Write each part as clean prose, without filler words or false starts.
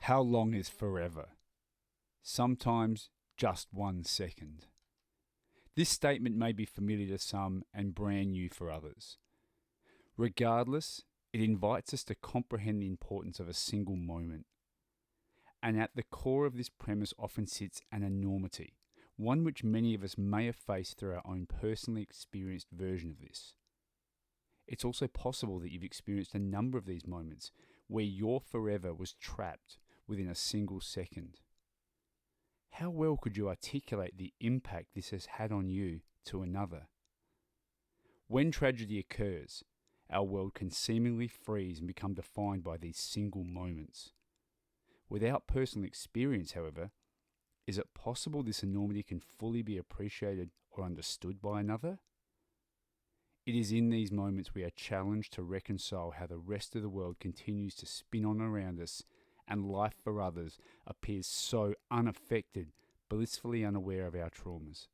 How long is forever? Sometimes just 1 second. This statement may be familiar to some and brand new for others. Regardless, it invites us to comprehend the importance of a single moment. And at the core of this premise often sits an enormity, one which many of us may have faced through our own personally experienced version of this. It's also possible that you've experienced a number of these moments where your forever was trapped within a single second. How well could you articulate the impact this has had on you to another? When tragedy occurs, our world can seemingly freeze and become defined by these single moments. Without personal experience, however, is it possible this enormity can fully be appreciated or understood by another? It is in these moments we are challenged to reconcile how the rest of the world continues to spin on around us and life for others appears so unaffected, blissfully unaware of our traumas.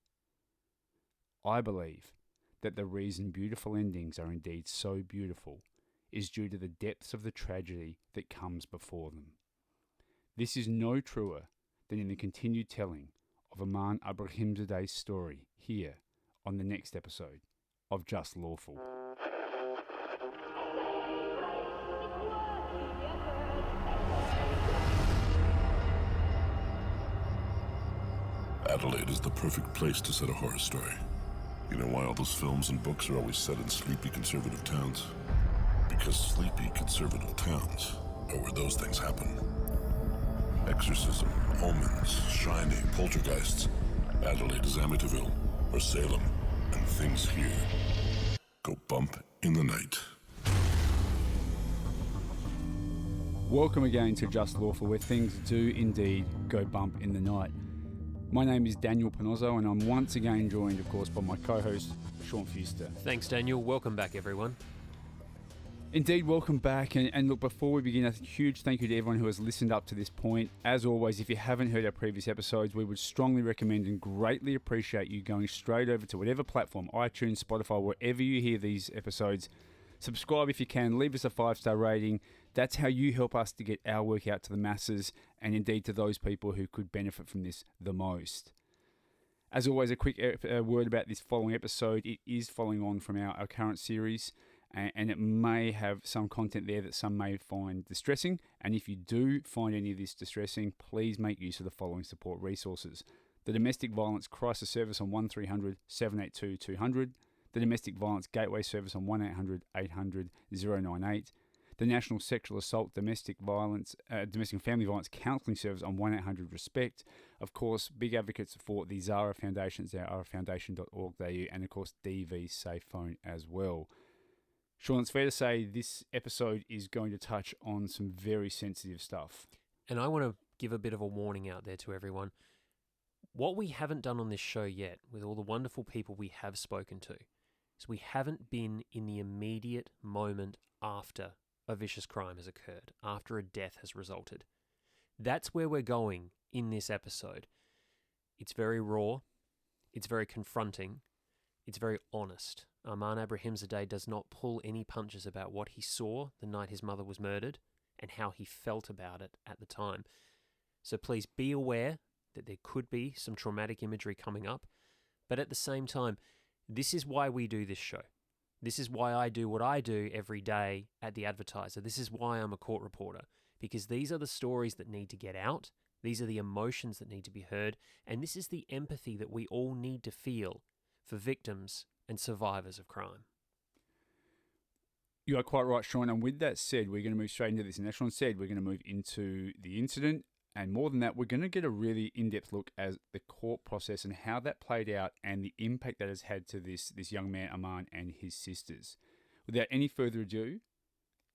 I believe that the reason beautiful endings are indeed so beautiful is due to the depths of the tragedy that comes before them. This is no truer than in the continued telling of Arman Abrahimzadeh's story here on the next episode of Just Lawful. Adelaide is the perfect place to set a horror story. You know why all those films and books are always set in sleepy conservative towns? Because sleepy conservative towns are where those things happen. Exorcism, omens, shining, poltergeists. Adelaide is Amityville, or Salem, and things here go bump in the night. Welcome again to Just Lawful, where things do indeed go bump in the night. My name is Daniel Panozzo, and I'm once again joined, of course, by my co-host, Sean Fuster. Thanks, Daniel. Welcome back, everyone. Indeed, welcome back. And look, before we begin, a huge thank you to everyone who has listened up to this point. As always, if you haven't heard our previous episodes, we would strongly recommend and greatly appreciate you going straight over to whatever platform, iTunes, Spotify, wherever you hear these episodes. Subscribe if you can, leave us a 5-star rating. That's how you help us to get our work out to the masses and indeed to those people who could benefit from this the most. As always, a quick word about this following episode. It is following on from our current series, and it may have some content there that some may find distressing. And if you do find any of this distressing, please make use of the following support resources: the Domestic Violence Crisis Service on 1300 782 200, the Domestic Violence Gateway Service on 1800 800 098, the National Sexual Assault, Domestic and Family Violence Counselling Service on 1800-RESPECT. Of course, big advocates for the Zara Foundation, zarafoundation.org.au, and of course, DV Safe Phone as well. Sean, it's fair to say this episode is going to touch on some very sensitive stuff. And I want to give a bit of a warning out there to everyone. What we haven't done on this show yet, with all the wonderful people we have spoken to, is we haven't been in the immediate moment after a vicious crime has occurred, after a death has resulted. That's where we're going in this episode. It's very raw, it's very confronting, it's very honest. Arman Abrahimzadeh does not pull any punches about what he saw the night his mother was murdered and how he felt about it at the time. So please be aware that there could be some traumatic imagery coming up, but at the same time, this is why we do this show. This is why I do what I do every day at The Advertiser. This is why I'm a court reporter, because these are the stories that need to get out. These are the emotions that need to be heard. And this is the empathy that we all need to feel for victims and survivors of crime. You are quite right, Sean. And with that said, we're going to move straight into this. And as Sean said, we're going to move into the incident. And more than that, we're going to get a really in-depth look at the court process and how that played out and the impact that has had to this young man, Arman, and his sisters. Without any further ado,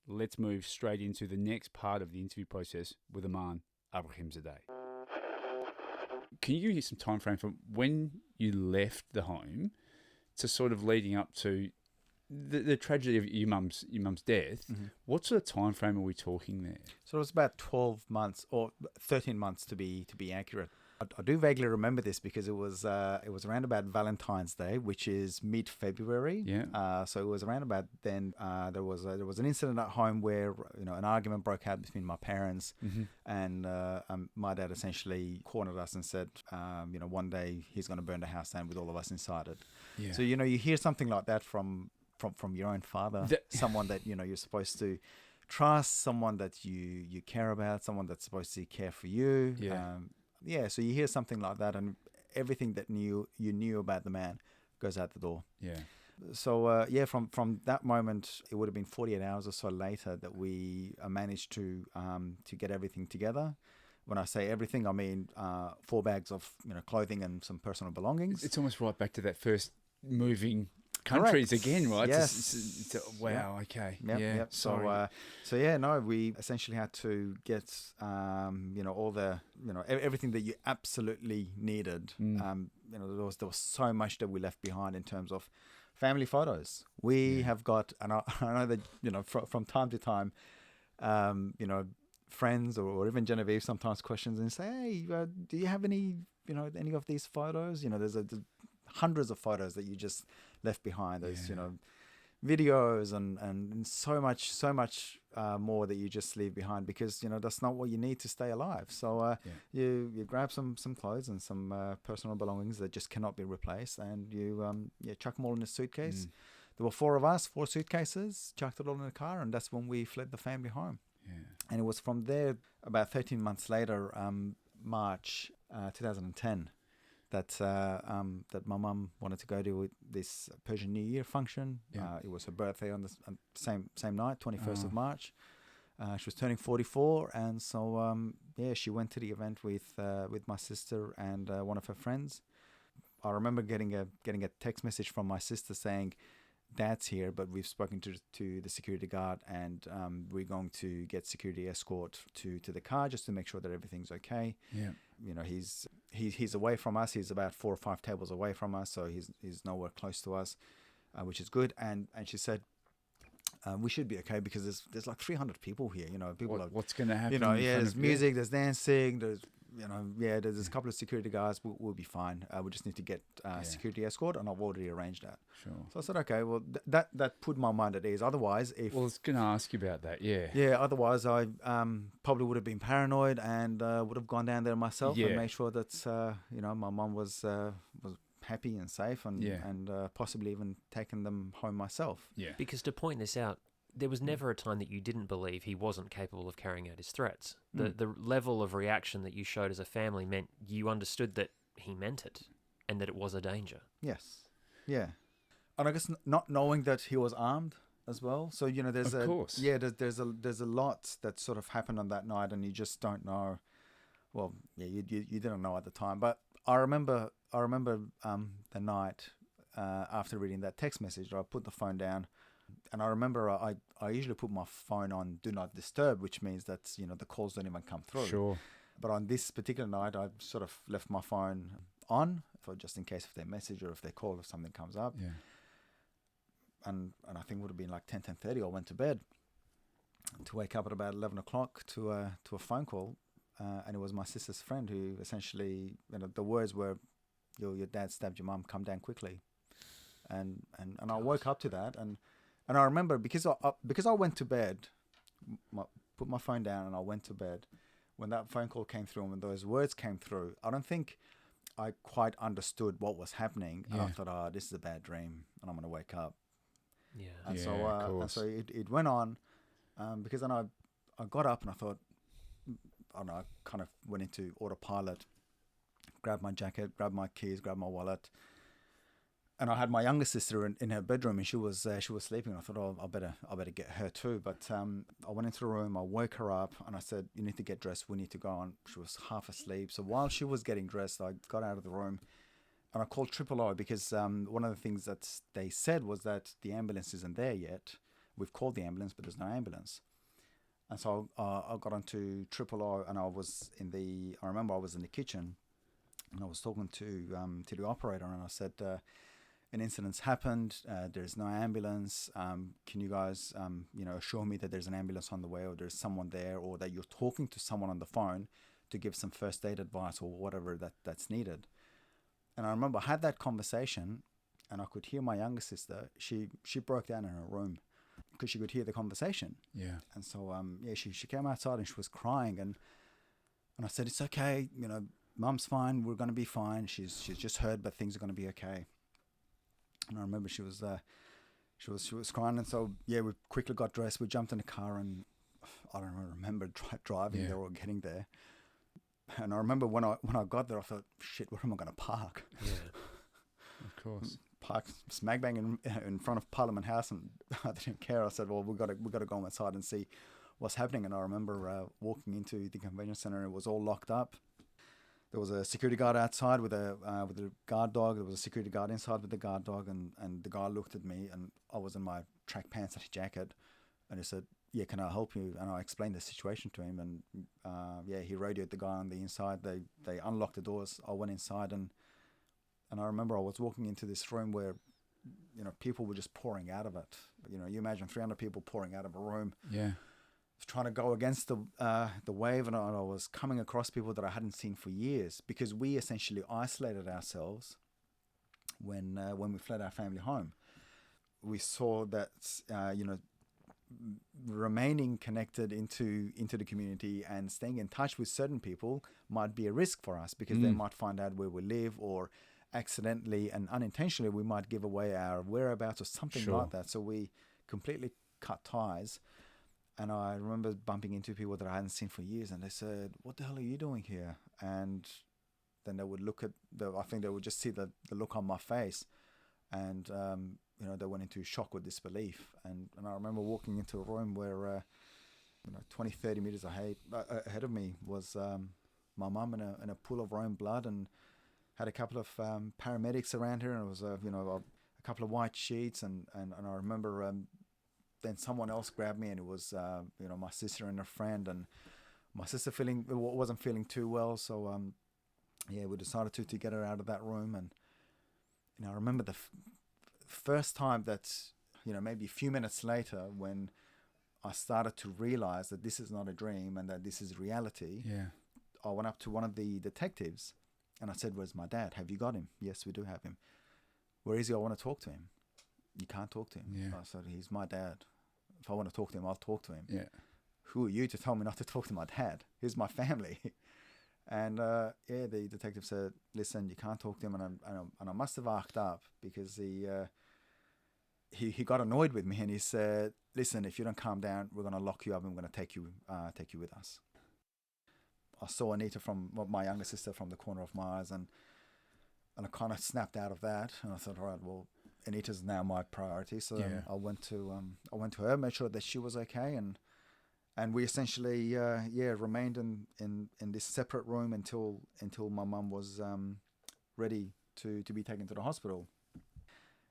let's move straight into the next part of the interview process with Arman Abrahimzadeh. Can you give me some time frame from when you left the home to sort of leading up to the tragedy of your mum's death? Mm-hmm. What sort of time frame are we talking there? So it was about 12 months or 13 months to be accurate. I do vaguely remember this because it was around about Valentine's Day, which is mid-February. Yeah. So it was around about then. There was an incident at home where an argument broke out between my parents, and my dad essentially cornered us and said, one day he's going to burn the house down with all of us inside it. Yeah. So you hear something like that from your own father, someone that you're supposed to trust, someone that you care about, someone that's supposed to care for you. So you hear something like that, and everything that you knew about the man goes out the door. Yeah. So from that moment, it would have been 48 hours or so later that we managed to get everything together. When I say everything, I mean 4 bags of clothing and some personal belongings. It's almost right back to that first moving countries. Correct. Again, right? Yes. Wow. Okay. Yep. So we essentially had to get all the everything that you absolutely needed. There was so much that we left behind in terms of family photos. We have got, and I know that from time to time, friends or even Genevieve sometimes questions and say, hey, do you have any of these photos? There's hundreds of photos that you just left behind. There's videos and so much more that you just leave behind because that's not what you need to stay alive. So you grab some clothes and some personal belongings that just cannot be replaced, and you chuck them all in a suitcase. There were 4 of us, 4 suitcases, chucked it all in the car, and that's when we fled the family home. And it was from there, about 13 months later, March 2010, that my mum wanted to go to this Persian New Year function. It was her birthday on the same night, 21st of March. She was turning 44, and so she went to the event with my sister and one of her friends. I remember getting a text message from my sister saying, Dad's here, but we've spoken to the security guard, and we're going to get security escort to the car just to make sure that everything's okay. He's away from us. He's about 4 or 5 tables away from us, so he's nowhere close to us, which is good. And she said, we should be okay because there's like 300 people here. What's going to happen? There's music, there's dancing, there's a couple of security guards. We'll be fine. We just need to get security escort, and I've already arranged that. Sure. So I said, okay, well, that put my mind at ease. Otherwise, I was going to ask you about that. Otherwise, I probably would have been paranoid and would have gone down there myself and made sure that my mum was happy and safe, and possibly even taken them home myself. Yeah. Because to point this out, there was never a time that you didn't believe he wasn't capable of carrying out his threats. The level of reaction that you showed as a family meant you understood that he meant it and that it was a danger. Yes. Yeah. And I guess not knowing that he was armed as well. So, there's there's a lot that sort of happened on that night, and you just don't know. Well, you didn't know at the time. But I remember the night after reading that text message, I put the phone down. And I remember I usually put my phone on Do Not Disturb, which means that, the calls don't even come through. Sure. But on this particular night, I sort of left my phone on for just in case if they message or if they call, if something comes up. Yeah. And I think it would have been like 10:30. I went to bed to wake up at about 11 o'clock to a phone call. And it was my sister's friend who essentially, the words were, your dad stabbed your mum, come down quickly. And I woke up to that, and I remember because I went to bed, put my phone down and I went to bed. When that phone call came through and when those words came through, I don't think I quite understood what was happening. And I thought, this is a bad dream, and I'm going to wake up. Yeah. And so it went on, because then I got up and I thought, I kind of went into autopilot, grabbed my jacket, grabbed my keys, grabbed my wallet. And I had my younger sister in her bedroom, and she was sleeping. And I thought, I better get her too. But I went into the room, I woke her up, and I said, you need to get dressed. We need to go on. She was half asleep. So while she was getting dressed, I got out of the room, and I called 000 because one of the things that they said was that the ambulance isn't there yet. We've called the ambulance, but there's no ambulance. And so I got onto 000, and I remember I was in the kitchen, and I was talking to the operator, and I said, an incident's happened. There's no ambulance. Can you guys, assure me that there's an ambulance on the way, or there's someone there, or that you're talking to someone on the phone to give some first aid advice or whatever that's needed. And I remember I had that conversation, and I could hear my younger sister. She broke down in her room because she could hear the conversation. Yeah. And so she came outside and she was crying, and I said, it's okay, Mum's fine, we're going to be fine. She's just heard, but things are going to be okay. And I remember she was crying, and so we quickly got dressed. We jumped in the car, and I don't remember driving there or getting there. And I remember when I got there, I thought, shit, where am I going to park? Yeah. Of course. Park smack bang in front of Parliament House, and I didn't care. I said, well, we got to go inside and see what's happening. And I remember walking into the convention center, and it was all locked up. There was a security guard outside with a guard dog. There was a security guard inside with the guard dog, and the guy looked at me, and I was in my track pants and a jacket, and he said, yeah, can I help you? And I explained the situation to him, and he radioed the guy on the inside. They unlocked the doors. I went inside, and I remember I was walking into this room where, people were just pouring out of it. You imagine 300 people pouring out of a room. Yeah. Trying to go against the wave, and I was coming across people that I hadn't seen for years, because we essentially isolated ourselves when we fled our family home. We saw that remaining connected into the community and staying in touch with certain people might be a risk for us, because they might find out where we live, or accidentally and unintentionally we might give away our whereabouts or something like that. So we completely cut ties. And I remember bumping into people that I hadn't seen for years, and they said, what the hell are you doing here? And then they would look at I think they would just see the look on my face, and they went into shock or disbelief. And I remember walking into a room where 20, 30 meters ahead of me was my mum in a pool of her own blood, and had a couple of paramedics around her, and it was a couple of white sheets, and I remember then someone else grabbed me, and it was my sister and her friend, and my sister wasn't feeling too well, so we decided to get her out of that room. And I remember the first time that maybe a few minutes later, when I started to realize that this is not a dream and that this is reality. I went up to one of the detectives and I said, where's my dad? Have you got him? Yes, we do have him. Where is he? I want to talk to him. You can't talk to him. I said, he's my dad. If I want to talk to him, I'll talk to him. Who are you to tell me not to talk to my dad? He's my family. And the detective said, listen, you can't talk to him. And I must have arced up, because he got annoyed with me, and he said, listen, if you don't calm down, we're going to lock you up, and we're going to take you with us. I saw Anita, my younger sister, from the corner of my eyes, and I kind of snapped out of that, and I thought, all right, well, Anita's now my priority. So I went to her, made sure that she was okay, and we essentially remained in this separate room until my mum was ready to be taken to the hospital.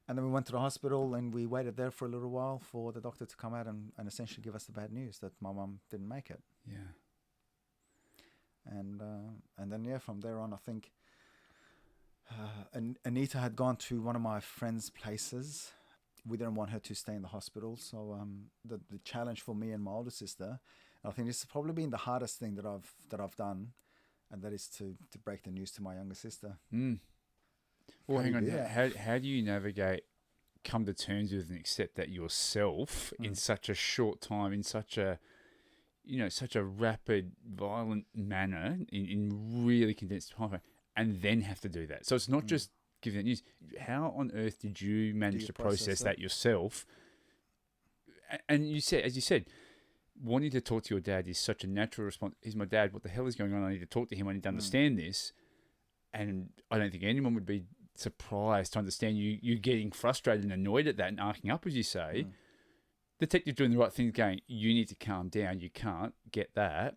And then we went to the hospital, and we waited there for a little while for the doctor to come out and essentially give us the bad news that my mum didn't make it. And then from there on, I think Anita had gone to one of my friend's places. We didn't want her to stay in the hospital, so the challenge for me and my older sister, and I think this has probably been the hardest thing that I've done, and that is to break the news to my younger sister. Well, hang on. How do you navigate, come to terms with and accept that yourself in such a short time, in such a rapid, violent manner, in really condensed time, and then have to do that? So it's not just giving that news. How on earth did you manage to process that yourself? And as you said, wanting to talk to your dad is such a natural response. He's my dad. What the hell is going on? I need to talk to him. I need to understand this. And I don't think anyone would be surprised to understand you getting frustrated and annoyed at that and arcing up, as you say. Detective doing the right thing, going, you need to calm down. You can't get that.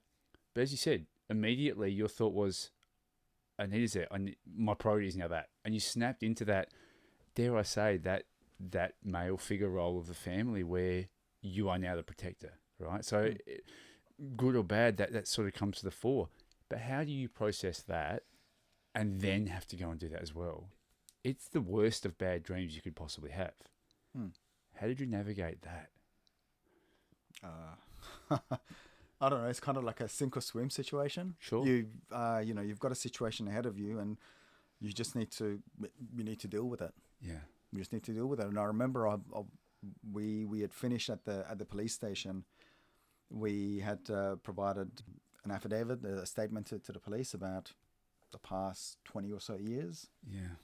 But as you said, immediately your thought was, Anita's there. My priority is now that. And you snapped into that, dare I say, that male figure role of the family where you are now the protector, right? So good or bad, that sort of comes to the fore. But how do you process that and then have to go and do that as well? It's the worst of bad dreams you could possibly have. How did you navigate that? I don't know. It's kind of like a sink or swim situation. Sure. You've got a situation ahead of you, and you just need to deal with it. Yeah. You just need to deal with it. And I remember we had finished at the police station. We had provided an affidavit, a statement to the police about the past 20 or so years. Yeah.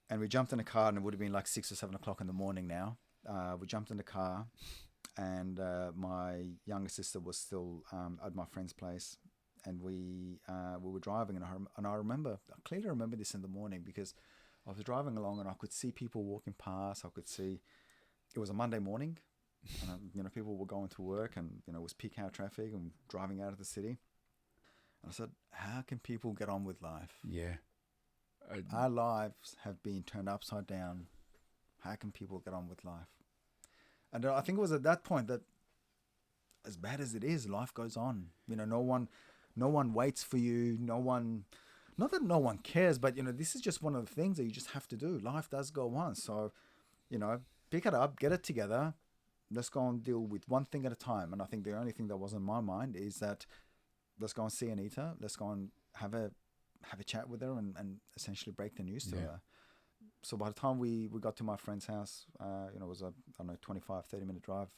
And we jumped in a car, and it would have been like 6 or 7 o'clock in the morning now. We jumped in the car, and my younger sister was still at my friend's place, and we were driving, and I clearly remember this in the morning, because I was driving along and I could see people walking past. I could see it was a Monday morning, and people were going to work, and it was peak hour traffic and driving out of the city. And I said, how can people get on with life? Yeah. Our lives have been turned upside down. How can people get on with life? And I think it was at that point that, as bad as it is, life goes on. No one waits for you. Not that no one cares, but this is just one of the things that you just have to do. Life does go on. So, pick it up, get it together. Let's go and deal with one thing at a time. And I think the only thing that was in my mind is that let's go and see Anita. Let's go and have a chat with her and essentially break the news to her. So by the time we got to my friend's house, it was a 25, 30-minute drive.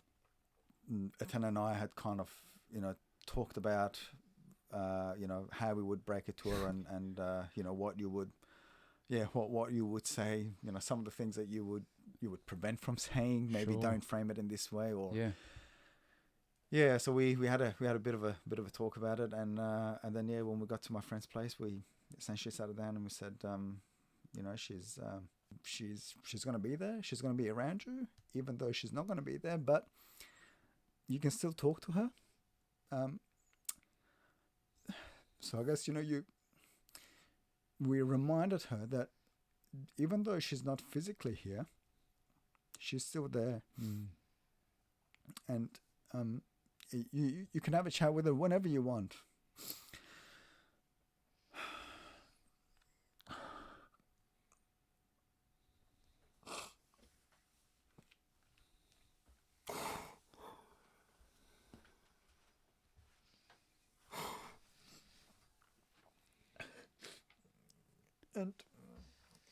Etienne and I had kind of, talked about, how we would break it to her and what you would say, some of the things that you would prevent from saying, maybe don't frame it in this way, or so we had a bit of a talk about it, and then when we got to my friend's place, we essentially sat her down and we said, she's going to be there, she's going to be around you, even though she's not going to be there, but you can still talk to her. So I guess we reminded her that even though she's not physically here, she's still there, and you can have a chat with her whenever you want.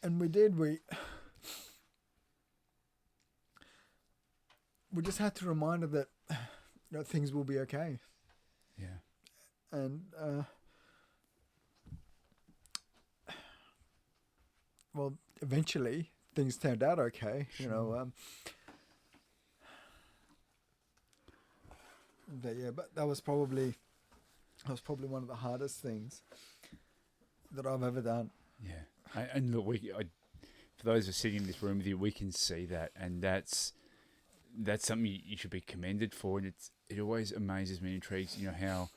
And we did. We just had to remind her that things will be okay. Yeah. And eventually things turned out okay. But that was probably one of the hardest things that I've ever done. Yeah, and look, for those who are sitting in this room with you, we can see that, and that's something you should be commended for. And it always amazes me and intrigues, how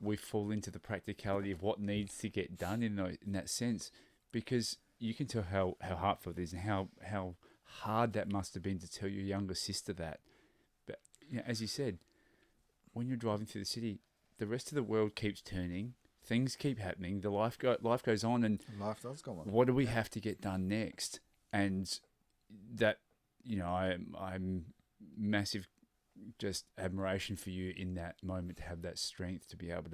we fall into the practicality of what needs to get done in that sense, because you can tell how heartfelt it is and how hard that must have been to tell your younger sister that. But as you said, when you're driving through the city, the rest of the world keeps turning. Things keep happening. The life goes on, and life does go on. What do we have to get done next? And that, I'm massive, just admiration for you in that moment to have that strength to be able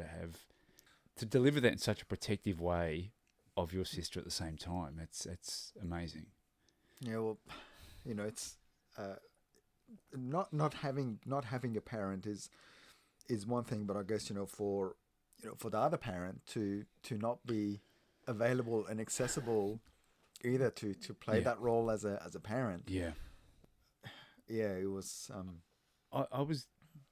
to deliver that in such a protective way of your sister at the same time. It's amazing. Yeah, well, it's not having a parent is one thing, but I guess for the other parent to not be available and accessible either to play that role as a parent. Yeah. Yeah, it was. I was.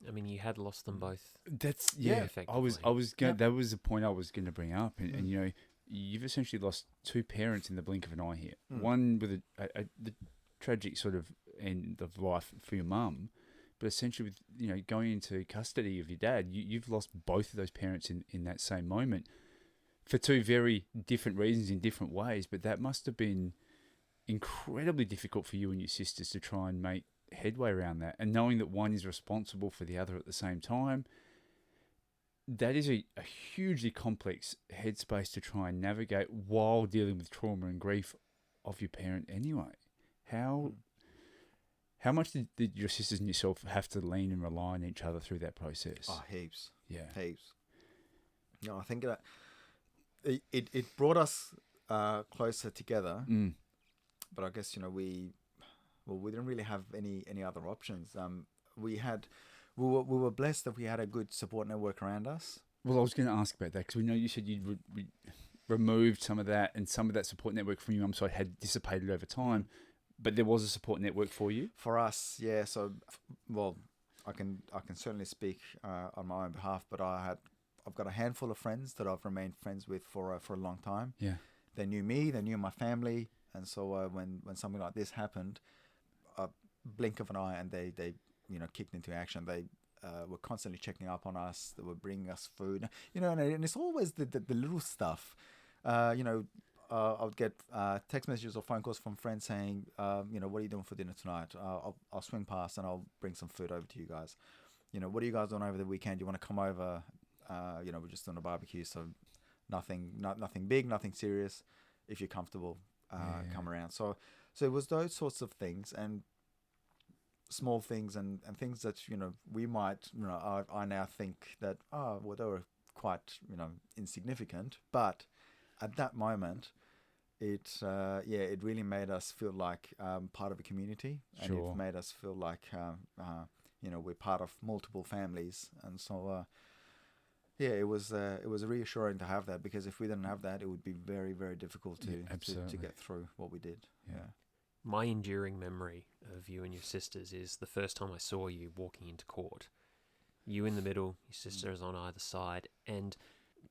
I mean, you had lost them both. That's effectively. I was going. That was the point I was going to bring up, and you've essentially lost two parents in the blink of an eye here. One with the tragic sort of end of life for your mum, but essentially with going into custody of your dad, you've lost both of those parents in that same moment for two very different reasons in different ways. But that must have been incredibly difficult for you and your sisters to try and make headway around that, and knowing that one is responsible for the other at the same time. That is a hugely complex headspace to try and navigate while dealing with trauma and grief of your parent anyway. How How much did your sisters and yourself have to lean and rely on each other through that process? Oh, heaps. Yeah. Heaps. I think that it brought us closer together. Mm. But I guess we didn't really have any other options. We were blessed that we had a good support network around us. Well, I was going to ask about that because we know you said you'd removed some of that, and some of that support network from your mum's side had dissipated over time. But there was a support network for you? For us, yeah. So, well, I can certainly speak on my own behalf, but I've got a handful of friends that I've remained friends with for a long time. Yeah. They knew me, they knew my family, and so when something like this happened, a blink of an eye, and they kicked into action. They were constantly checking up on us. They were bringing us food, and it's always the little stuff, I would get text messages or phone calls from friends saying, what are you doing for dinner tonight? I'll swing past and I'll bring some food over to you guys. What are you guys doing over the weekend? You want to come over? We're just doing a barbecue, so nothing big, nothing serious. If you're comfortable, come around. So it was those sorts of things and small things and things that we might I now think that they were quite insignificant, but at that moment, it really made us feel like part of a community, and Sure. it made us feel like we're part of multiple families, and so it was reassuring to have that, because if we didn't have that, it would be very, very difficult to get through what we did. Yeah. My enduring memory of you and your sisters is the first time I saw you walking into court. You in the middle, your sisters on either side, and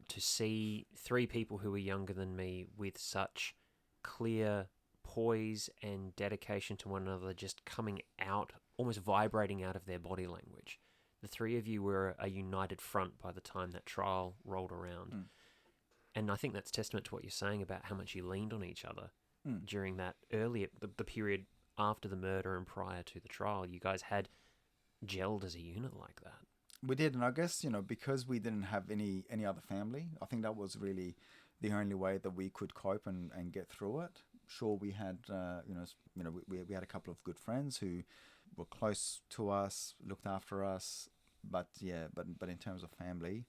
to see three people who were younger than me with such clear poise and dedication to one another just coming out, almost vibrating out of their body language. The three of you were a united front by the time that trial rolled around. And I think that's testament to what you're saying about how much you leaned on each other during that earlier, the period after the murder and prior to the trial. You guys had gelled as a unit like that. We did, and I guess, because we didn't have any other family, I think that was really the only way that we could cope and get through it. Sure, we had, we had a couple of good friends who were close to us, looked after us, but in terms of family,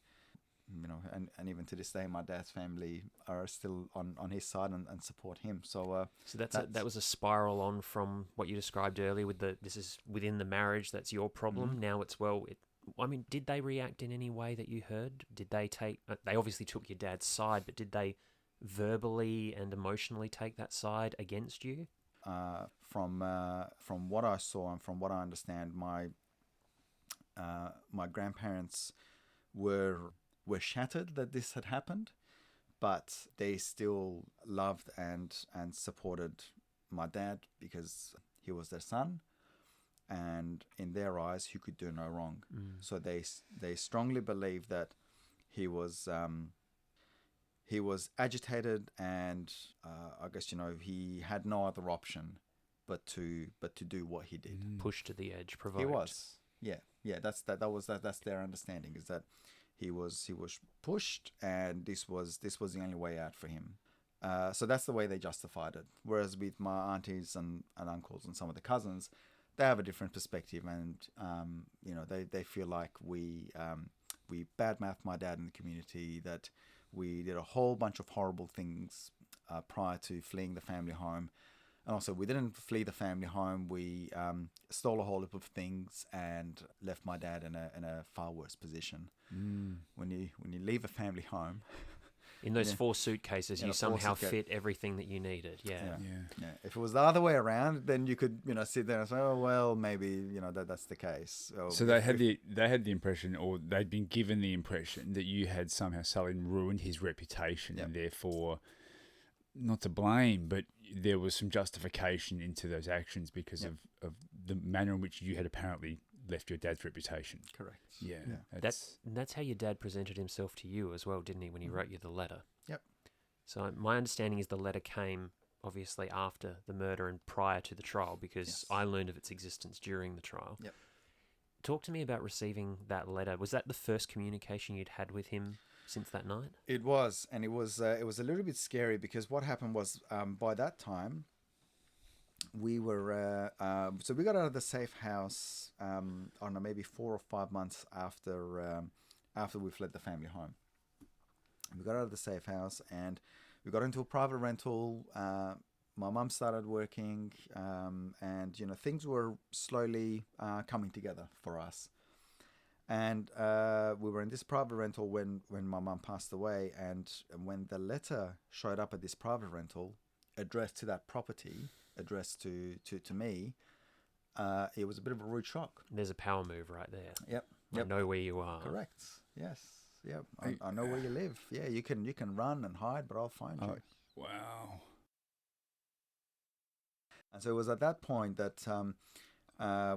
and even to this day, my dad's family are still on his side and support him. So that was a spiral on from what you described earlier with this is within the marriage, that's your problem. Now it's, did they react in any way that you heard? Did they they obviously took your dad's side, but did they verbally and emotionally take that side against you? From what I saw and from what I understand, my grandparents were shattered that this had happened, but they still loved and supported my dad because he was their son. And in their eyes, he could do no wrong. So they strongly believed that he was agitated, and I guess he had no other option but to do what he did. Pushed to the edge, provoked. He was, yeah. That's their understanding, is that he was pushed, and this was the only way out for him. So that's the way they justified it. Whereas with my aunties and uncles and some of the cousins, they have a different perspective, and they feel like we badmouthed my dad in the community, that we did a whole bunch of horrible things prior to fleeing the family home. And also, we didn't flee the family home. We stole a whole heap of things and left my dad in a far worse position. When you leave a family home, in those 4 suitcases, you somehow fit everything that you needed. Yeah. If it was the other way around, then you could sit there and say, oh well, maybe that's the case. So they had the impression, or they'd been given the impression, that you had somehow ruined his reputation, and therefore, not to blame, but there was some justification into those actions because of the manner in which you had apparently left your dad's reputation. Correct. Yeah. That's how your dad presented himself to you as well, didn't he, when he wrote you the letter? Yep. So my understanding is the letter came obviously after the murder and prior to the trial, because I learned of its existence during the trial. Yep. Talk to me about receiving that letter. Was that the first communication you'd had with him since that night? It was, and it was a little bit scary, because what happened was, by that time, we were so we got out of the safe house. I don't know, maybe 4 or 5 months after we fled the family home. We got out of the safe house and we got into a private rental. My mum started working, and things were slowly coming together for us. And we were in this private rental when my mum passed away. And when the letter showed up at this private rental, addressed to that property, addressed to me, it was a bit of a rude shock. There's a power move right there. Yep. I know where you are. Correct. Yes. Yep. I know where you live. Yeah, you can run and hide, but I'll find you. Wow. And so it was at that point that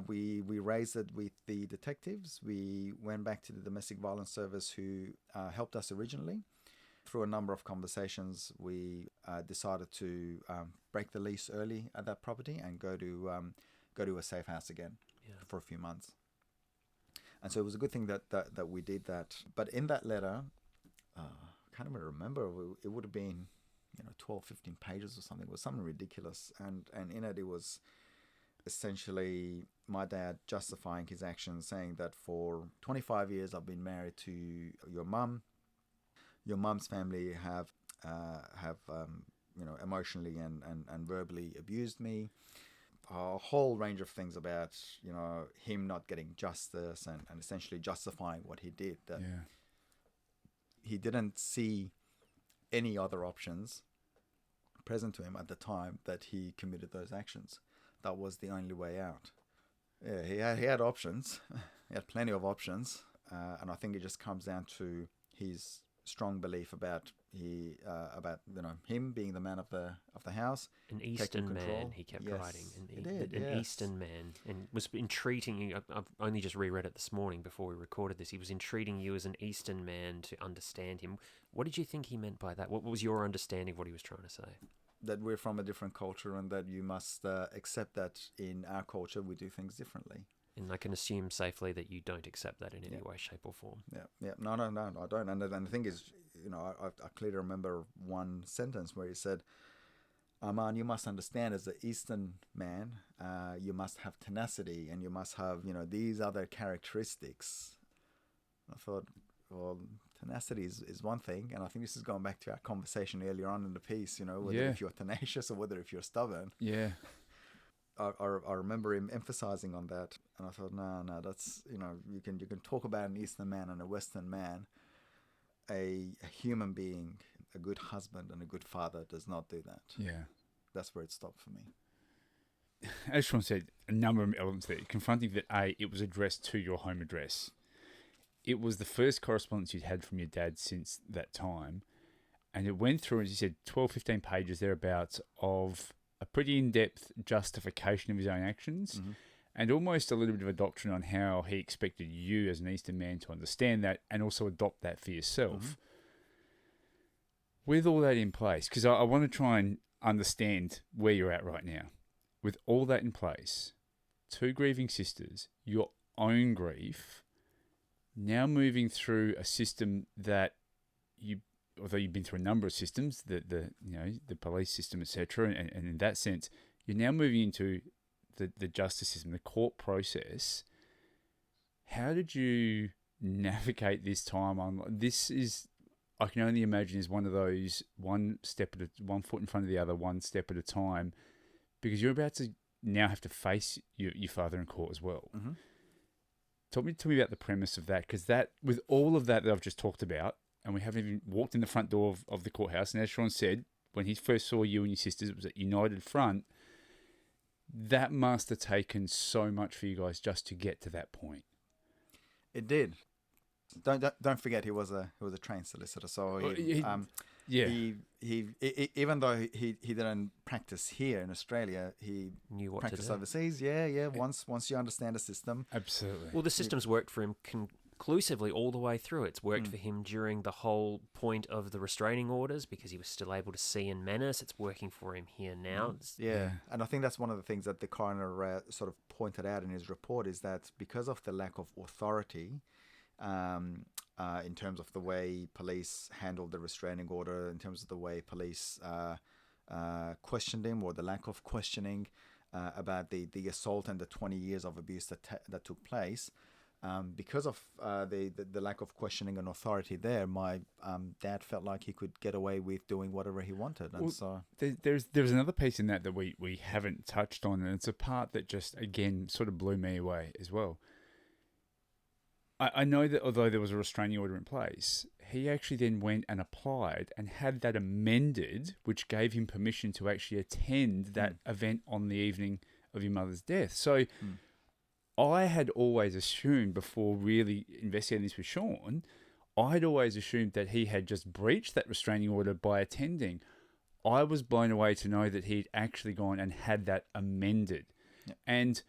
we raised it with the detectives. We went back to the domestic violence service who helped us originally. Through a number of conversations, we decided to break the lease early at that property and go to a safe house again for a few months. And so it was a good thing that we did that. But in that letter, I can't even remember, it would have been 12, 15 pages or something. It was something ridiculous. And in it was essentially my dad justifying his actions, saying that for 25 years I've been married to your mum. Your mum's family have emotionally and verbally abused me. A whole range of things about him not getting justice and essentially justifying what he did. That he didn't see any other options present to him at the time that he committed those actions. That was the only way out. Yeah, he had options. He had plenty of options, and I think it just comes down to his strong belief about him being the man of the house. An Eastern man, he kept writing. An Eastern man, and was entreating you. I've only just reread it this morning before we recorded this. He was entreating you as an Eastern man to understand him. What did you think he meant by that? What was your understanding of what he was trying to say? That we're from a different culture and that you must accept that in our culture we do things differently. And I can assume safely that you don't accept that in any way, shape or form. Yeah. No, I don't. And the thing is, I clearly remember one sentence where he said, Arman, you must understand as an Eastern man, you must have tenacity and you must have, these other characteristics. I thought, well, tenacity is one thing. And I think this is going back to our conversation earlier on in the piece, whether if you're tenacious or whether if you're stubborn. Yeah. I remember him emphasizing on that, and I thought, no, that's you can talk about an Eastern man and a Western man. A human being, a good husband and a good father does not do that. Yeah, that's where it stopped for me. As Sean said, a number of elements there. Confronting that it was addressed to your home address. It was the first correspondence you'd had from your dad since that time, and it went through, as you said, 12, 15 pages thereabouts of a pretty in-depth justification of his own actions, and almost a little bit of a doctrine on how he expected you as an Eastern man to understand that and also adopt that for yourself. With all that in place, because I want to try and understand where you're at right now. With all that in place, 2 grieving sisters, your own grief, now moving through a system that although you've been through a number of systems, the police system, etc., and in that sense, you're now moving into the justice system, the court process. How did you navigate this time? This is, I can only imagine, is one of those one foot in front of the other, one step at a time, because you're about to now have to face your father in court as well. Tell me about the premise of that, because that, with all of that I've just talked about, and we haven't even walked in the front door of the courthouse. And as Sean said, when he first saw you and your sisters, it was at United Front. That must have taken so much for you guys just to get to that point. It did. Don't forget he was a trained solicitor. So he even though he didn't practice here in Australia, he knew what practiced to do. Overseas. Yeah. Once you understand the system, absolutely. Well, the system's worked for him conclusively all the way through. It's worked for him during the whole point of the restraining orders because he was still able to see and menace. It's working for him here now. And I think that's one of the things that the coroner sort of pointed out in his report, is that because of the lack of authority in terms of the way police handled the restraining order, in terms of the way police questioned him, or the lack of questioning, about the assault and the 20 years of abuse that took place. Because of the lack of questioning and authority there, my dad felt like he could get away with doing whatever he wanted. And so there's another piece in that we haven't touched on, and it's a part that just, again, sort of blew me away as well. I know that although there was a restraining order in place, he actually then went and applied and had that amended, which gave him permission to actually attend that event on the evening of your mother's death. So I had always assumed, before really investigating this with Sean, I had always assumed that he had just breached that restraining order by attending. I was blown away to know that he'd actually gone and had that amended. Yep. And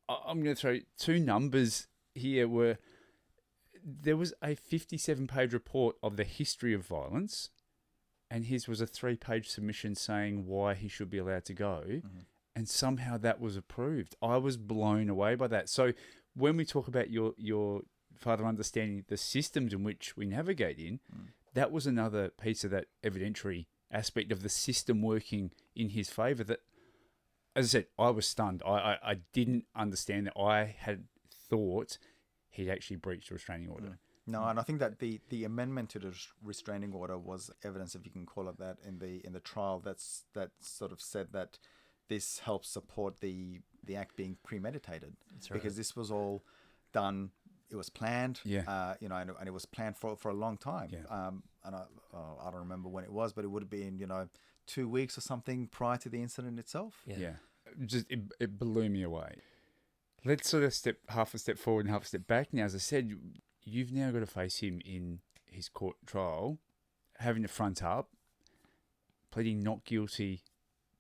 I'm going to throw two numbers here. There was a 57-page report of the history of violence, and his was a 3-page submission saying why he should be allowed to go, and somehow that was approved. I was blown away by that. So when we talk about your father understanding the systems in which we navigate in, that was another piece of that evidentiary aspect of the system working in his favour that, as I said, I was stunned. I didn't understand that. I had thought he'd actually breached a restraining order. No, and I think that the amendment to the restraining order was evidence, if you can call it that, in the trial. That sort of said that this helps support the act being premeditated. That's right. Because this was all done. It was planned. Yeah. And it was planned for a long time. Yeah. And I don't remember when it was, but it would have been 2 weeks or something prior to the incident itself. Yeah. Just it blew me away. Let's sort of half a step forward and half a step back now. As I said, you've now got to face him in his court trial, having to front up, pleading not guilty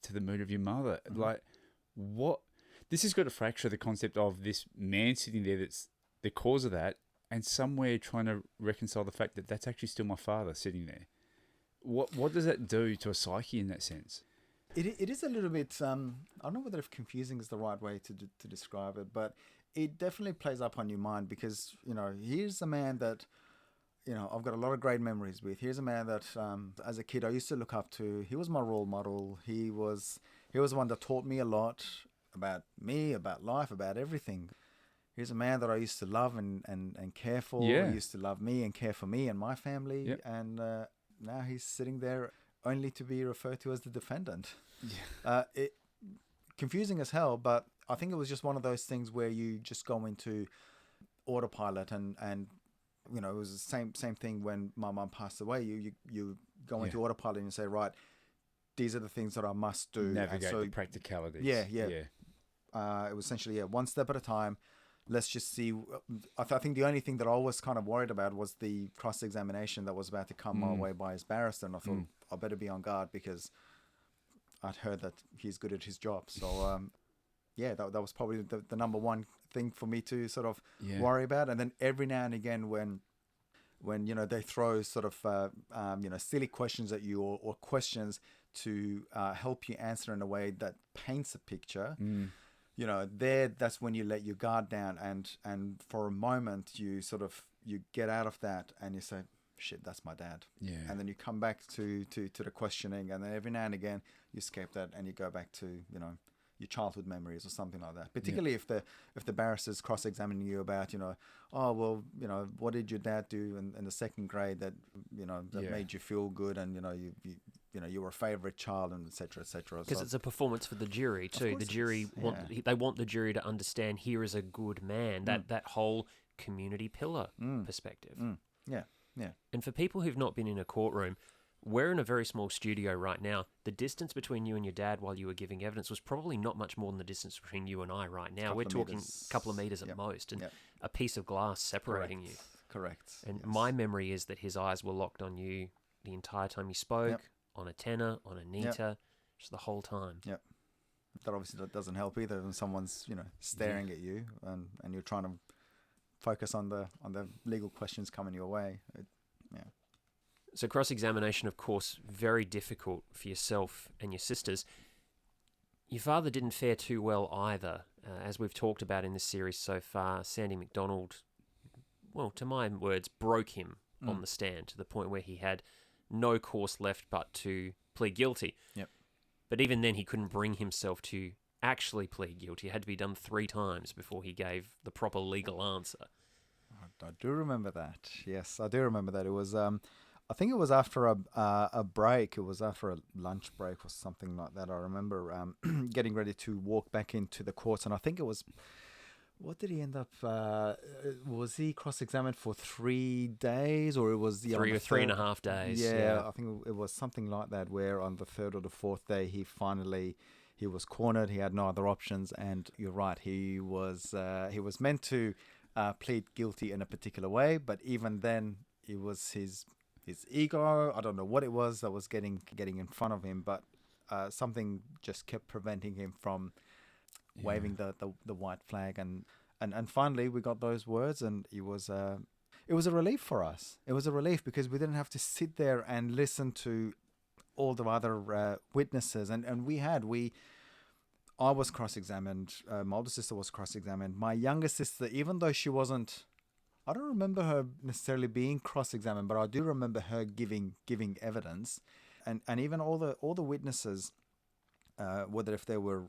to the murder of your mother. Like, what? This has got to fracture the concept of this man sitting there that's the cause of that, and somewhere trying to reconcile the fact that that's actually still my father sitting there. What does that do to a psyche in that sense? It is a little bit, I don't know whether if confusing is the right way to describe it, but it definitely plays up on your mind because, here's a man that, I've got a lot of great memories with. Here's a man that, as a kid, I used to look up to. He was my role model. He was the one that taught me a lot about me, about life, about everything. Here's a man that I used to love and care for. Yeah. He used to love me and care for me and my family. Yep. And now he's sitting there only to be referred to as the defendant. Yeah. Confusing as hell, but I think it was just one of those things where you just go into autopilot and it was the same thing when my mum passed away. You go into autopilot and you say, right, these are the things that I must do. Navigate the practicalities. Yeah. It was essentially one step at a time. Let's just see. I think the only thing that I was kind of worried about was the cross-examination that was about to come my way by his barrister. And I thought, I better be on guard because I'd heard that he's good at his job. So, that was probably the number one thing for me to sort of worry about. And then every now and again when they throw sort of, silly questions at you or questions to help you answer in a way that paints a picture, that's when you let your guard down and for a moment you get out of that and you say, shit, that's my dad. Yeah. And then you come back to the questioning, and then every now and again you escape that and you go back to, your childhood memories or something like that. Particularly if the barrister's cross-examining you about, what did your dad do in the second grade that made you feel good, and you were a favorite child, and etc. Because it's a performance for the jury too. The jury they want the jury to understand here is a good man. That whole community pillar perspective. Yeah. And for people who've not been in a courtroom, we're in a very small studio right now. The distance between you and your dad while you were giving evidence was probably not much more than the distance between you and I right now. We're talking a couple of meters at most, and a piece of glass separating you. Correct. And my memory is that his eyes were locked on you the entire time you spoke, on a tenor, on a nita, just the whole time. Yep. That obviously doesn't help either when someone's, staring at you and you're trying to focus on the legal questions coming your way. So cross-examination, of course, very difficult for yourself and your sisters. Your father didn't fare too well either. As we've talked about in this series so far, Sandy McDonald, well, to my words, broke him on the stand to the point where he had no course left but to plead guilty. Yep. But even then, he couldn't bring himself to actually plead guilty. It had to be done 3 times before he gave the proper legal answer. I do remember that. Yes, I do remember that. It was, I think it was after a break. It was after a lunch break or something like that. I remember getting ready to walk back into the courts, and I think it was. What did he end up? Was he cross-examined for 3 days, or it was 3 or 3.5 days? Yeah, I think it was something like that. Where on the 3rd or the 4th day, he was cornered. He had no other options, and you're right. He was meant to plead guilty in a particular way, but even then, it was his ego. I don't know what it was that was getting in front of him, but something just kept preventing him from waving the white flag, and finally we got those words, and it was a relief for us. It was a relief because we didn't have to sit there and listen to all the other witnesses, and I was cross-examined. My older sister was cross-examined. My younger sister, even though she wasn't, I don't remember her necessarily being cross-examined, but I do remember her giving evidence, and even all the witnesses. Whether if there were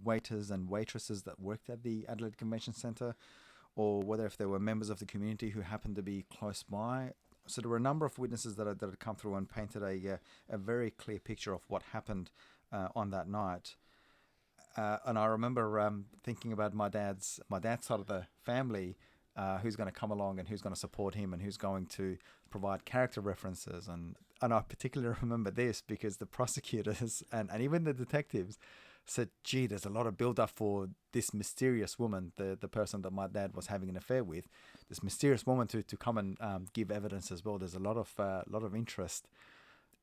waiters and waitresses that worked at the Adelaide Convention Centre, or whether if there were members of the community who happened to be close by. So there were a number of witnesses that had come through and painted a very clear picture of what happened on that night. And I remember thinking about my dad's side of the family, who's going to come along and who's going to support him and who's going to provide character references. And I particularly remember this because the prosecutors and even the detectives said, gee, there's a lot of build-up for this mysterious woman, the person that my dad was having an affair with, this mysterious woman to come and give evidence as well. There's a lot of interest.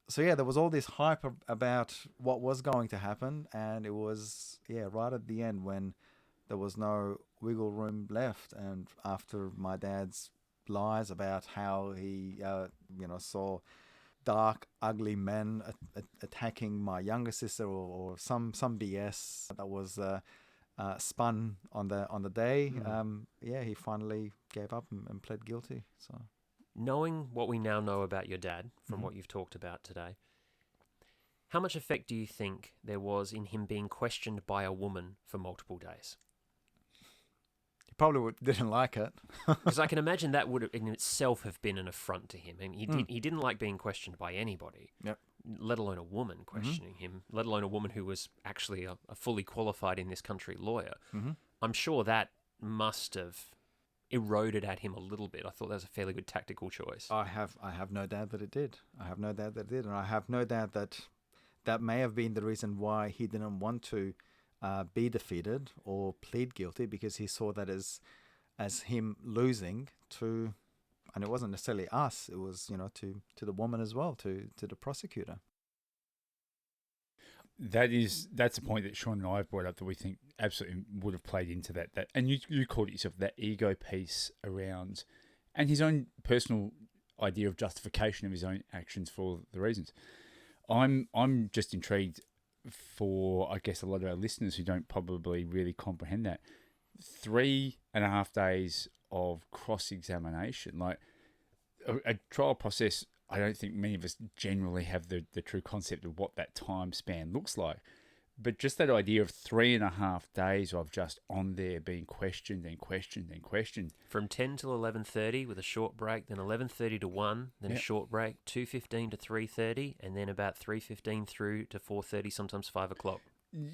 So yeah, there was all this hype about what was going to happen, and it was right at the end when there was no wiggle room left, and after my dad's lies about how he saw dark, ugly men attacking my younger sister, or some BS that was spun on the day. He finally gave up and pled guilty. So, knowing what we now know about your dad from what you've talked about today, how much effect do you think there was in him being questioned by a woman for multiple days? He probably didn't like it. Because I can imagine that would in itself have been an affront to him. And he didn't like being questioned by anybody, let alone a woman questioning him, let alone a woman who was actually a fully qualified in this country lawyer. I'm sure that must have eroded at him a little bit. I thought that was a fairly good tactical choice. I have no doubt that it did. And I have no doubt that may have been the reason why he didn't want to be defeated or plead guilty, because he saw that as him losing to, and it wasn't necessarily us, it was to the woman as well, to the prosecutor. That's a point that Sean and I have brought up that we think absolutely would have played into that and you called it yourself, that ego piece around, and his own personal idea of justification of his own actions for the reasons. I'm just intrigued for, I guess, a lot of our listeners who don't probably really comprehend that. 3.5 days of cross-examination, like a trial process. I don't think many of us generally have the true concept of what that time span looks like. But just that idea of 3.5 days of just on there being questioned and questioned and questioned. From 10 till 11:30 with a short break, then 11:30 to 1, then a short break, 2:15 to 3:30, and then about 3:15 through to 4:30, sometimes 5 o'clock. And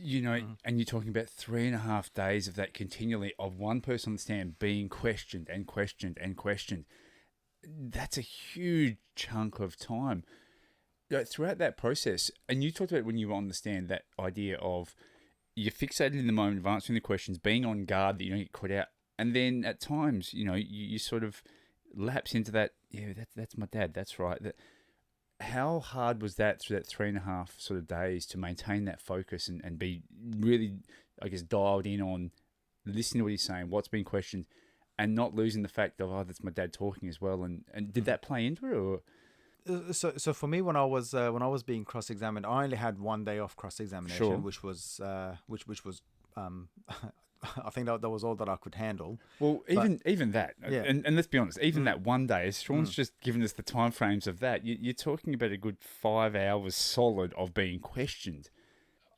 you're talking about 3.5 days of that continually, of one person on the stand being questioned and questioned and questioned. That's a huge chunk of time. Throughout that process, and you talked about when you were on the stand, that idea of you're fixated in the moment of answering the questions, being on guard that you don't get caught out, and then at times, you sort of lapse into that. Yeah, that's my dad. That's right. How hard was that through that 3.5 sort of days to maintain that focus and be really, I guess, dialed in on listening to what he's saying, what's being questioned, and not losing the fact of, that's my dad talking as well. And did that play into it, or? So for me, when I was being cross-examined, I only had 1 day off cross-examination, sure. which was I think that was all that I could handle. Well, even that, and let's be honest, even that 1 day, as Sean's just given us the time frames of that, you're talking about a good 5 hours solid of being questioned.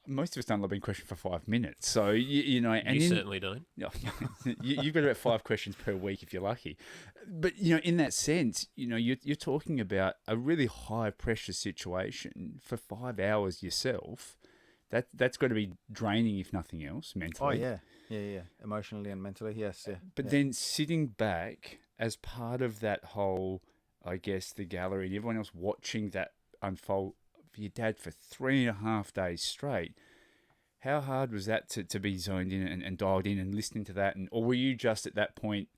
most of us don't love being questioned for 5 minutes. So, you know... And you certainly don't. You've got about 5 questions per week if you're lucky. But, you know, in that sense, you know, you're talking about a really high-pressure situation for 5 hours yourself. That's got to be draining, if nothing else, mentally. Oh, yeah. Emotionally and mentally, yes, yeah. But then sitting back as part of that whole, I guess, the gallery and everyone else watching that unfold for your dad for 3.5 days straight, how hard was that to be zoned in and dialed in and listening to that? Or were you just at that point,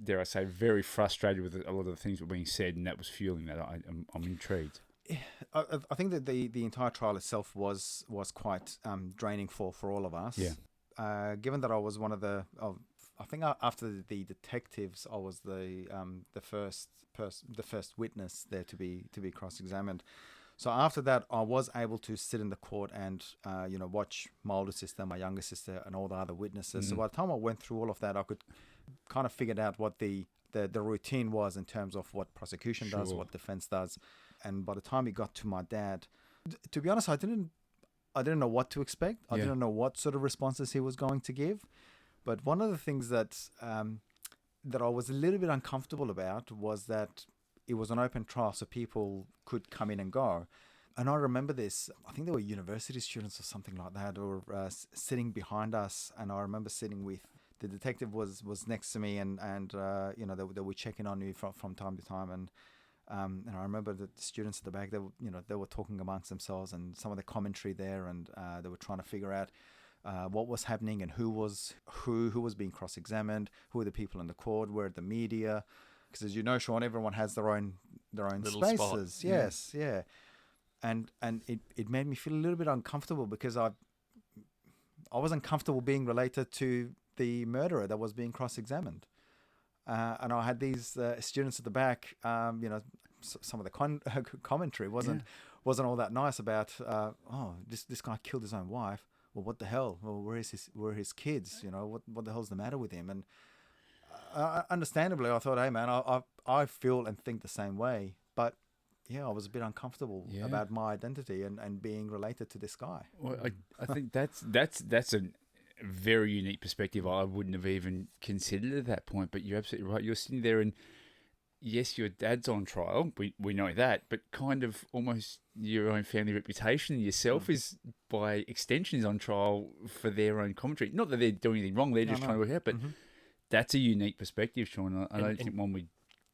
dare I say, very frustrated with a lot of the things that were being said, and that was fueling that? I'm intrigued. I think that the entire trial itself was quite draining for all of us. Yeah. Given that I was one of the, I think after the detectives, I was the first witness there to be cross-examined. So after that, I was able to sit in the court and watch my older sister, my younger sister, and all the other witnesses. So by the time I went through all of that, I could kind of figured out what the routine was in terms of what prosecution does, what defense does. And by the time it got to my dad, to be honest, I didn't know what to expect. I didn't know what sort of responses he was going to give. But one of the things that I was a little bit uncomfortable about was that it was an open trial, so people could come in and go. And I remember this, I think there were university students or something like that, or sitting behind us. And I remember sitting with, the detective was next to me, and they were checking on me from time to time. And I remember the students at the back, they were talking amongst themselves and some of the commentary there, and they were trying to figure out what was happening and who was being cross-examined, who were the people in the court, where the media, because as you know, Sean, everyone has their own little spaces. spot. Yes, yeah. And it made me feel a little bit uncomfortable because I wasn't comfortable being related to the murderer that was being cross-examined. And I had these students at the back, some of the commentary wasn't all that nice about, this guy killed his own wife. Well, what the hell? Well, where are his kids? You know, what the hell's the matter with him? And understandably, I thought, hey man, I feel and think the same way. But yeah, I was a bit uncomfortable about my identity and being related to this guy. Well, I think that's a very unique perspective I wouldn't have even considered at that point. But you're absolutely right. You're sitting there and yes, your dad's on trial. We know that, but kind of almost your own family reputation yourself is, by extension, is on trial for their own commentary. Not that they're doing anything wrong; they're just trying to work out. But that's a unique perspective, Sean. I don't think one we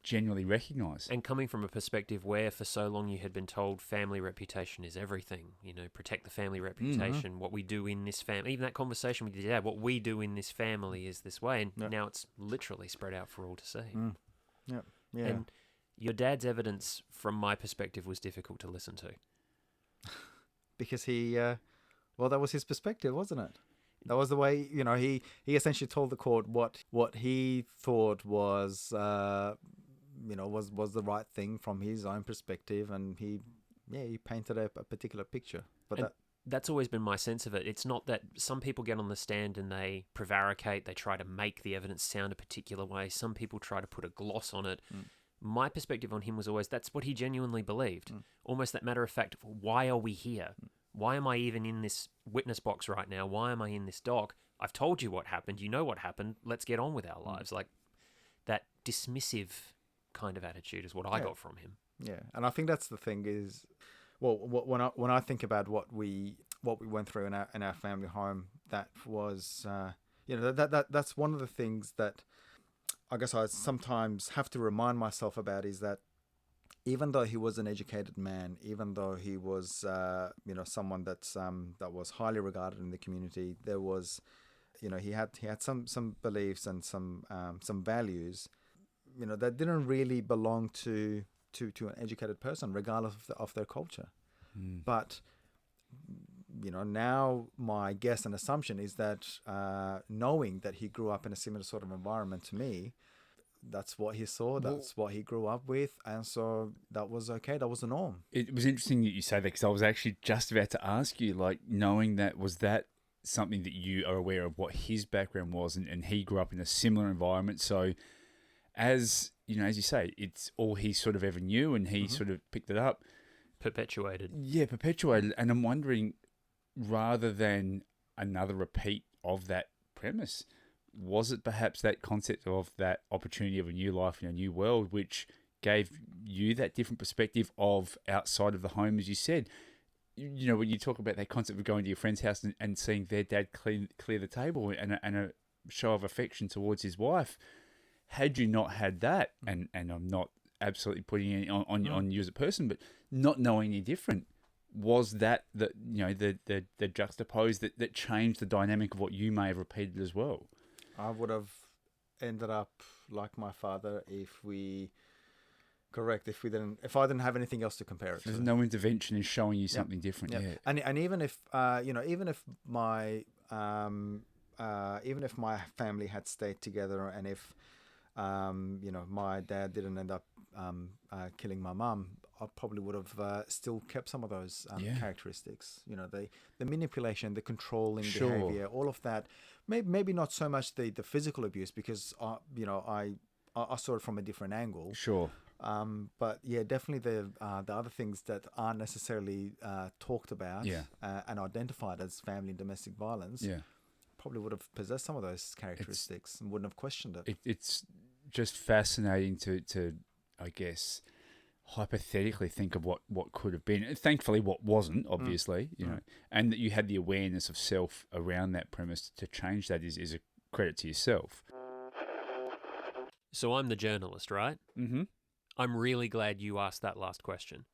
generally recognise. And coming from a perspective where for so long you had been told family reputation is everything, protect the family reputation, what we do in this family, even that conversation with your dad, what we do in this family is this way, and now it's literally spread out for all to see. Yeah. Yeah. And your dad's evidence, from my perspective, was difficult to listen to. Because he, that was his perspective, wasn't it? That was the way, he essentially told the court what he thought was, was the right thing from his own perspective, and he painted a particular picture. But that's always been my sense of it. It's not that some people get on the stand and they prevaricate, they try to make the evidence sound a particular way. Some people try to put a gloss on it. My perspective on him was always that's what he genuinely believed. Almost that matter of fact, why are we here? Why am I even in this witness box right now? Why am I in this dock? I've told you what happened. You know what happened. Let's get on with our lives. Like that dismissive kind of attitude is what I got from him. Yeah, and I think that's the thing is, well, when I think about what we went through in our family home, that was that's one of the things that I guess I sometimes have to remind myself about, is that even though he was an educated man, even though he was someone that was highly regarded in the community, there was he had some beliefs and some values that didn't really belong to an educated person, regardless of their culture. But now my guess and assumption is that knowing that he grew up in a similar sort of environment to me, that's what he saw, that's what he grew up with, and so that was okay, that was the norm. It was interesting that you say that, because I was actually just about to ask you, like, knowing that, was that something that you are aware of what his background was, and he grew up in a similar environment, so as you say, it's all he sort of ever knew, and he sort of picked it up. Perpetuated. Yeah, perpetuated. And I'm wondering, rather than another repeat of that premise, was it perhaps that concept of that opportunity of a new life in a new world, which gave you that different perspective of outside of the home, as you said? You know, when you talk about that concept of going to your friend's house and seeing their dad clear the table and a show of affection towards his wife, had you not had that, and I'm not absolutely putting it on you as a person, but not knowing any different, was that the juxtapose that changed the dynamic of what you may have repeated as well? I would have ended up like my father if I didn't have anything else to compare it to. There's no intervention in showing you something different. Yep. Yeah. And even if even if my family had stayed together, and if my dad didn't end up killing my mum, I probably would have still kept some of those characteristics. You know, the manipulation, the controlling behavior, all of that. Maybe not so much the physical abuse, because I saw it from a different angle. Sure. But yeah, definitely the other things that aren't necessarily talked about and identified as family and domestic violence. Yeah. Probably would have possessed some of those characteristics and wouldn't have questioned it. It's just fascinating to I guess, hypothetically think of what could have been. And thankfully, what wasn't, obviously, you know, and that you had the awareness of self around that premise to change that is a credit to yourself. So I'm the journalist, right? Mm-hmm. I'm really glad you asked that last question.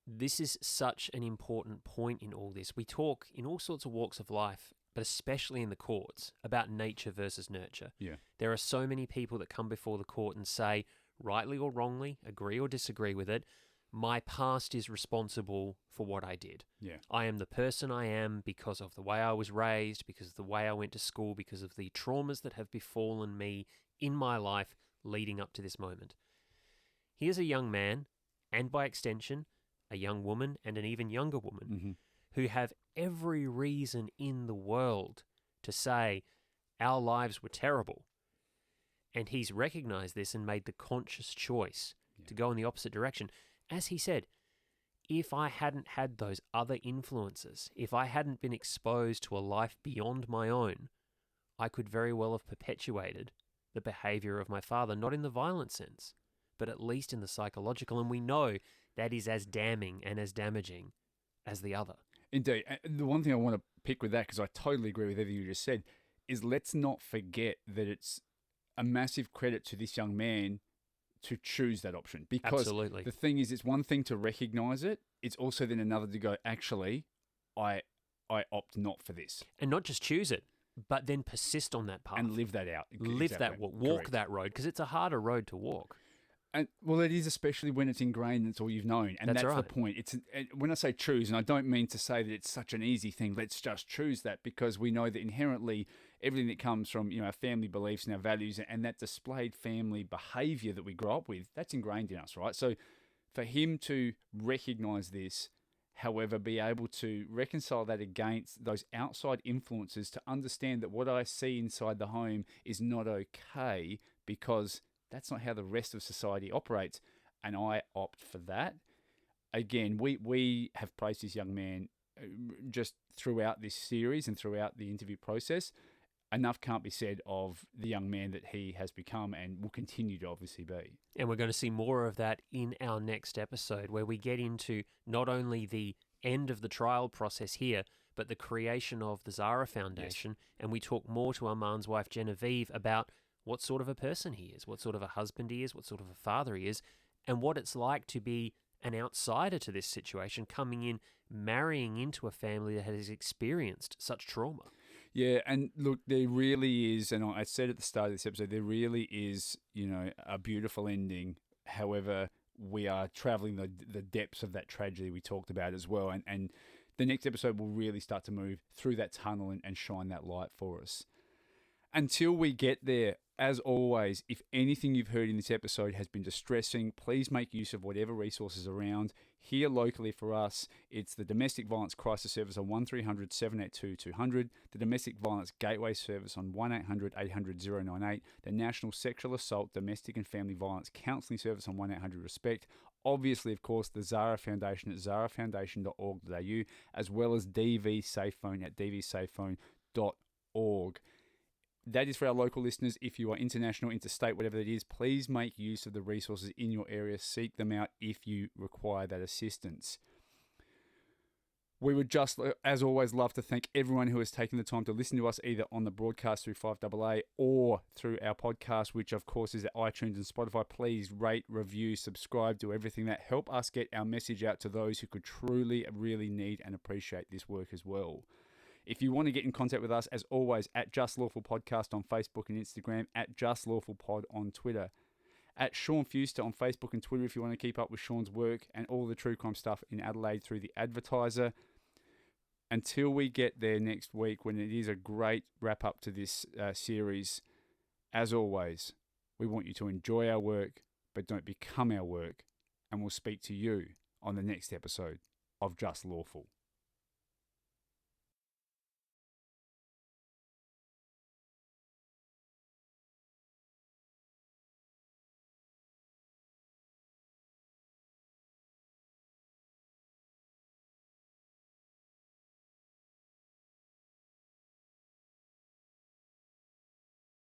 This is such an important point in all this. We talk in all sorts of walks of life, but especially in the courts, about nature versus nurture. Yeah. There are so many people that come before the court and say, rightly or wrongly, agree or disagree with it, my past is responsible for what I did. Yeah. I am the person I am because of the way I was raised, because of the way I went to school, because of the traumas that have befallen me in my life leading up to this moment. Here's a young man, and by extension, a young woman and an even younger woman, who have every reason in the world to say our lives were terrible. And he's recognized this and made the conscious choice to go in the opposite direction. As he said, if I hadn't had those other influences, if I hadn't been exposed to a life beyond my own, I could very well have perpetuated the behavior of my father, not in the violent sense, but at least in the psychological. And we know that is as damning and as damaging as the other. Indeed. And the one thing I want to pick with that, because I totally agree with everything you just said, is let's not forget that it's a massive credit to this young man to choose that option. Because Absolutely. The thing is, it's one thing to recognize it. It's also then another to go, actually, I opt not for this. And not just choose it, but then persist on that path. And live that out. Live that, walk that road, because it's a harder road to walk. And well, it is, especially when it's ingrained and it's all you've known. And that's right. the point. When I say choose, and I don't mean to say that it's such an easy thing, let's just choose that, because we know that inherently everything that comes from our family beliefs and our values and that displayed family behaviour that we grow up with, that's ingrained in us, right? So for him to recognise this, however, be able to reconcile that against those outside influences, to understand that what I see inside the home is not okay because that's not how the rest of society operates, and I opt for that. Again, we have praised this young man just throughout this series and throughout the interview process. Enough can't be said of the young man that he has become and will continue to obviously be. And we're going to see more of that in our next episode, where we get into not only the end of the trial process here, but the creation of the Zara Foundation. Yes. And we talk more to Arman's wife, Genevieve, about what sort of a person he is, what sort of a husband he is, what sort of a father he is, and what it's like to be an outsider to this situation, coming in, marrying into a family that has experienced such trauma. Yeah, and look, there really is, and I said at the start of this episode, there really is, a beautiful ending. However, we are traveling the depths of that tragedy we talked about as well, and the next episode will really start to move through that tunnel and shine that light for us. Until we get there, as always, if anything you've heard in this episode has been distressing, please make use of whatever resources are around. Here locally for us, it's the Domestic Violence Crisis Service on 1300 782 200, the Domestic Violence Gateway Service on 1800 800 098, the National Sexual Assault, Domestic and Family Violence Counselling Service on 1800 RESPECT, obviously, of course, the Zara Foundation at zarafoundation.org.au, as well as DV SafePhone at dvsafephone.org. That is for our local listeners. If you are international, interstate, whatever it is, please make use of the resources in your area. Seek them out if you require that assistance. We would just, as always, love to thank everyone who has taken the time to listen to us either on the broadcast through 5AA or through our podcast, which of course is at iTunes and Spotify. Please rate, review, subscribe, do everything that help us get our message out to those who could truly, really need and appreciate this work as well. If you want to get in contact with us, as always, at Just Lawful Podcast on Facebook and Instagram, at Just Lawful Pod on Twitter, at Sean Fuster on Facebook and Twitter if you want to keep up with Sean's work and all the true crime stuff in Adelaide through The Advertiser. Until we get there next week, when it is a great wrap up to this series, as always, we want you to enjoy our work, but don't become our work. And we'll speak to you on the next episode of Just Lawful.